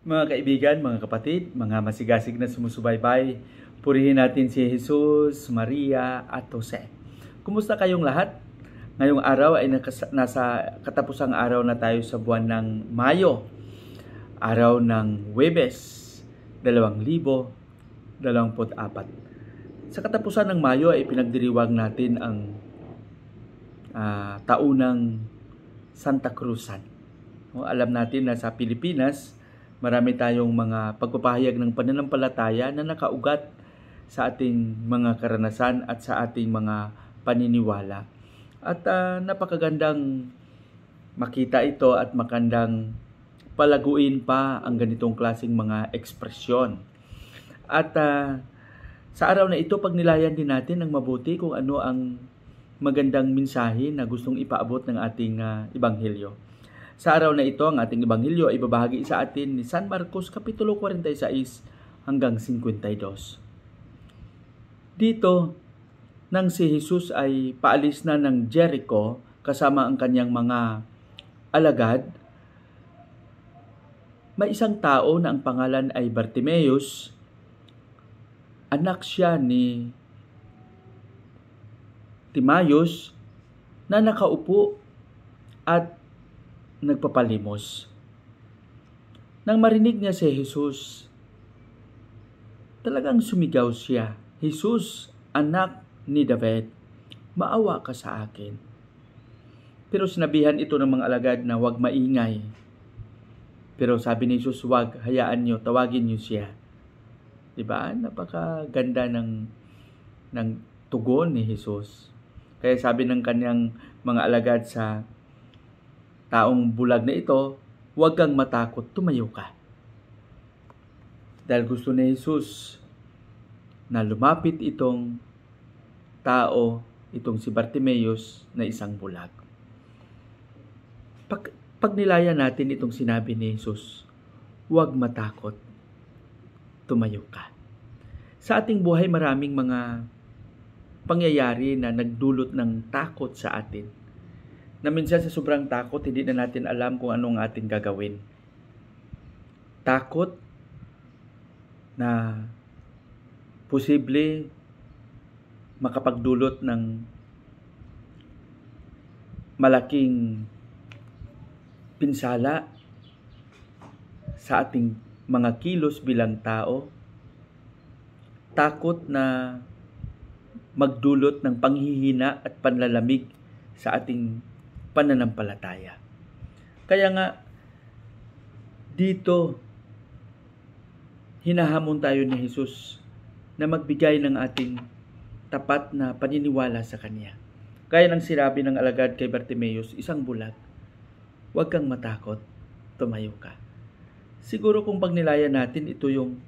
Mga kaibigan, mga kapatid, mga masigasig na sumusubaybay, purihin natin si Jesus, Maria at Jose. Kumusta kayong lahat? Ngayong araw ay nasa katapusang araw na tayo sa buwan ng Mayo, araw ng Huwebes, 2024. Sa katapusan ng Mayo ay pinagdiriwang natin ang taunang Santa Cruzan. Alam natin na sa Pilipinas, marami tayong mga pagpapahayag ng pananampalataya na nakaugat sa ating mga karanasan at sa ating mga paniniwala. At napakagandang makita ito at makandang palaguin pa ang ganitong klaseng mga ekspresyon. At sa araw na ito, pagnilayan din natin ng mabuti kung ano ang magandang mensahe na gustong ipaabot ng ating ebanghelyo. Sa araw na ito, ang ating ebanghelyo ay ibabahagi sa atin ni San Marcos Kapitulo 46 hanggang 52. Dito, nang si Jesus ay paalis na ng Jericho kasama ang kanyang mga alagad, may isang tao na ang pangalan ay Bartimeus, anak siya ni Timaeus, na nakaupo at nagpapalimos. Nang marinig niya si Jesus, talagang sumigaw siya, "Jesus, anak ni David, maawa ka sa akin." Pero sinabihan ito ng mga alagad na huwag maingay. Pero sabi ni Jesus, "Huwag, hayaan niyo, tawagin niyo siya." Diba? Napakaganda ng tugon ni Jesus. Kaya sabi ng kanyang mga alagad sa taong bulag na ito, "Huwag kang matakot, tumayo ka." Dahil gusto ni Jesus na lumapit itong tao, itong si Bartimeus na isang bulag. Pagnilayan natin itong sinabi ni Jesus, "Huwag matakot, tumayo ka." Sa ating buhay, maraming mga pangyayari na nagdulot ng takot sa atin, na minsan sa sobrang takot, hindi na natin alam kung anong ating gagawin. Takot na posible makapagdulot ng malaking pinsala sa ating mga kilos bilang tao. Takot na magdulot ng panghihina at panlalamig sa ating pananampalataya. Kaya nga, dito, hinahamon tayo ni Jesus na magbigay ng ating tapat na paniniwala sa Kanya. Kaya nang sinabi ng alagad kay Bartimeus, isang bulag, "Huwag kang matakot, tumayo ka." Siguro kung pagnilayan natin, ito yung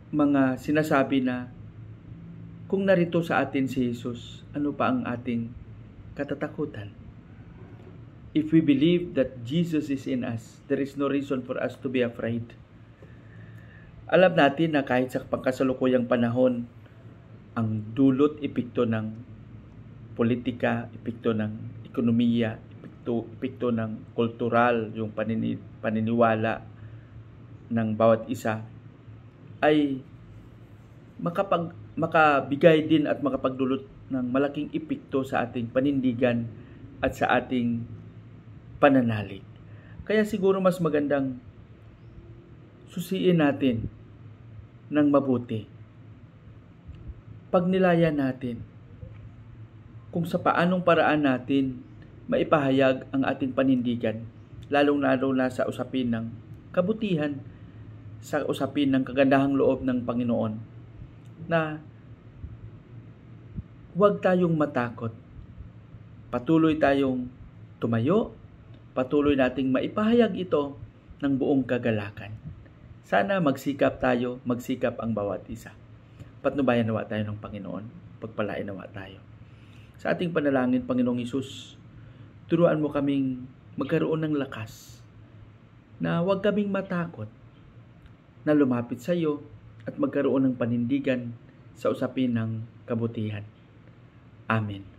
mga sinasabi na kung narito sa atin si Jesus, ano pa ang ating katatakutan? If we believe that Jesus is in us, there is no reason for us to be afraid. Alam natin na kahit sa pangkasalukuyang panahon, ang dulot, epekto ng politika, epekto ng ekonomiya, epekto ng kultural, yung paniniwala ng bawat isa, ay makabigay din at makapagdulot ng malaking epekto sa ating panindigan at sa ating pananalig. Kaya siguro mas magandang susiin natin ng mabuti. Pagnilayan natin kung sa paanong paraan natin maipahayag ang ating panindigan, lalong-lalo na sa usapin ng kabutihan, sa usapin ng kagandahang loob ng Panginoon, na huwag tayong matakot. Patuloy tayong tumayo, patuloy nating maipahayag ito ng buong kagalakan. Sana magsikap tayo, magsikap ang bawat isa. Patnubayan nawa tayo ng Panginoon, pagpalain nawa tayo. Sa ating panalangin, Panginoong Hesus, turuan mo kaming magkaroon ng lakas, na huwag kaming matakot, na lumapit sa iyo at magkaroon ng panindigan sa usapin ng kabutihan. Amen.